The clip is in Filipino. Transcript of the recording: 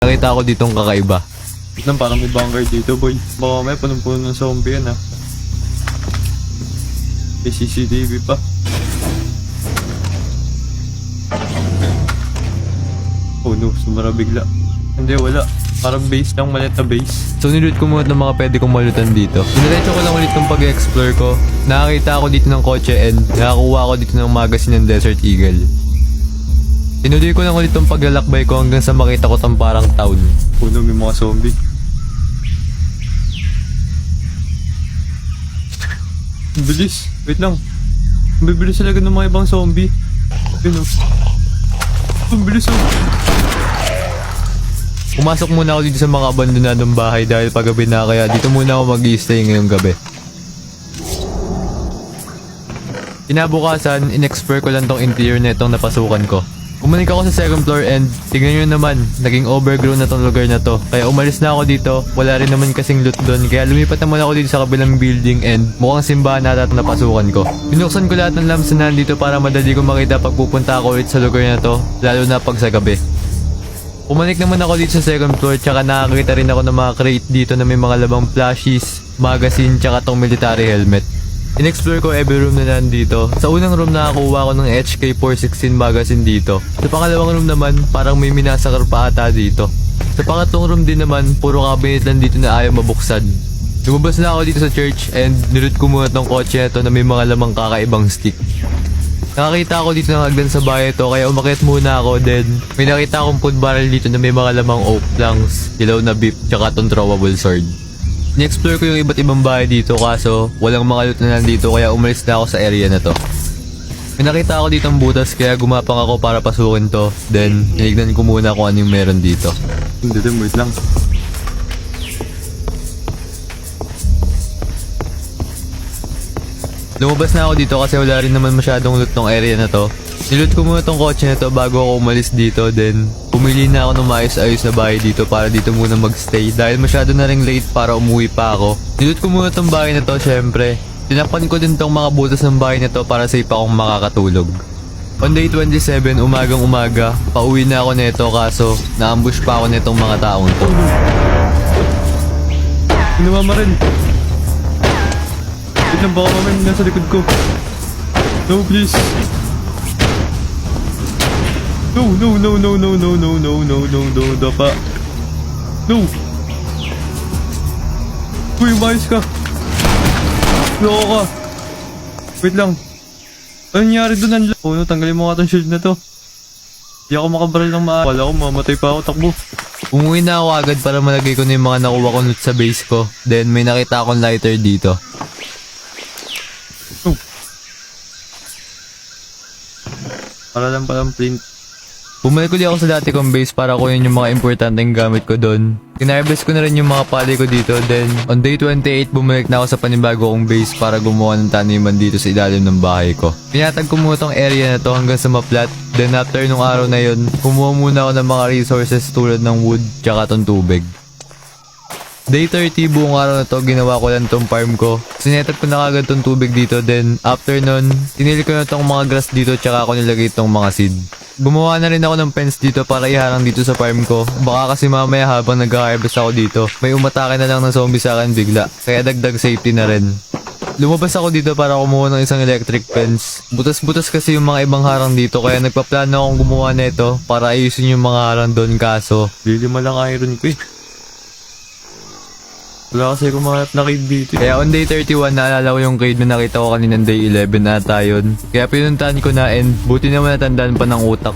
nakita ko ditong kakaiba. Nang parang may bunker dito, boy. Baka may punong-puno ng zombie yan, ha. May CCTV pa. Oh no, sumara bigla. Hindi, wala. Parang base lang, maliit na base. So niloot ko muna ng mga pwede kong malutan dito. Diretso ko lang ulit ng pag-explore ko. Nakakita ako dito ng kotse and nakakuha ako dito ng magazine ng Desert Eagle. Tinuloy ko lang ulit ng paglalakbay ko hanggang sa makita ko tong parang town. Oh no, may mga zombie. Ang bilis. Wait lang. Ang bibilis talaga ng mga ibang zombie. Yun oh. Ang bilis oh. Pumasok muna ako dito sa mga abandonadong bahay dahil paggabi na kaya dito muna ako mag-i-stay ngayong gabi. Kinabukasan, in-explore ko lang tong interior na itong napasukan ko. Bumalik ako sa second floor and tignan nyo naman, naging overgrown na tong lugar na to. Kaya umalis na ako dito, wala rin naman kasing loot doon. Kaya lumipat naman ako dito sa kabilang building and mukhang simbahan na itong napasukan ko. Binuksan ko lahat ng lamps na nandito para madali ko makita pag pupunta ako ulit sa lugar na to, lalo na pag sa gabi. Bumalik naman ako dito sa second floor tsaka nakakita rin ako ng mga crate dito na may mga labang plushies, magazine tsaka tong military helmet. In-explore ko every room na nandito. Sa unang room nakakuha ko ng HK416 magazine dito. Sa pangalawang room naman parang may minasakar pa ata dito. Sa pangatlong room din naman puro cabinet lang dito na ayaw mabuksan. Lumabas na ako dito sa church and niloot ko muna tong kotse ito na may mga lamang kakaibang stick. Nakakita ako dito ng hagdan sa bahay ito kaya umakyat muna ako then may nakita akong food barrel dito na may mga lamang oak planks, hilaw na beef, tsaka tong throwable sword. Ni-explore ko yung iba't ibang bahay dito kaso walang mga loot na nandito kaya umalis na ako sa area na to. May nakita ako dito ng butas kaya gumapang ako para pasukin to then tinignan ko muna kung ano yung meron dito. Hindi, wait lang. Lumabas na ako dito kasi wala rin naman masyadong loot tong area na to. Niloot ko muna tong kotse na to bago ako umalis dito then pumili na ako ng maayos-ayos na bahay dito para dito muna magstay dahil masyado na ring late para umuwi pa ako. Niloot ko muna tong bahay na to syempre. Tinapan ko din tong mga butas ng bahay na to para safe akong makakatulog. On day 27, umagang umaga, pauwi na ako neto kaso na-ambush pa ako netong mga taong to. Pinumama rin. Wait lang, baka mamaya nasa likod ko. No, please. No, dapa. No. Uy, umayos ka. Loko ka. Wait lang. Ano nangyari doon? Oh no, tanggalin mo nga itong shield na to. Di ako makabaril ng maaari. Wala ko, mamatay pa ako, takbo. Umuwi na ako agad para malagay ko na yung mga nakuha ko loot sa base ko. Then may nakita akong lighter dito. Para lang palang print. Bumalik ulit ako sa dati kong base para kunin yung mga importanteng gamit ko doon. Kinarvest ko na rin yung mga pali ko dito. Then, on day 28, bumalik na ako sa panibago kong base para gumawa ng taniman dito sa ilalim ng bahay ko. Pinatag ko muna tong area na to hanggang sa maplat. Then, after nung araw na yun, kumuha muna ako ng mga resources tulad ng wood tsaka tong tubig. Day 30, buong araw na to, ginawa ko lang tong farm ko. Sinetup ko na kagad tong tubig dito. Then, after nun, tinili ko na tong mga grass dito tsaka ako nilagay tong mga seed. Gumawa na rin ako ng fence dito para iharang dito sa farm ko. Baka kasi mamaya habang nag-harvest ako dito, may umatake na lang ng zombie sa akin bigla. Kaya dagdag safety na rin. Lumabas ako dito para kumuha ng isang electric fence. Butas-butas kasi yung mga ibang harang dito kaya nagpaplano akong gumawa nito para ayusin yung mga harang doon kaso Lilima lang iron ko eh. Wala kasi kumahanap na cave dito. kaya on day 31 naalala ko yung cave na nakita ko kaninang day 11 ata yun. Kaya pinuntahan ko na and buti naman natandaan pa ng utak ko.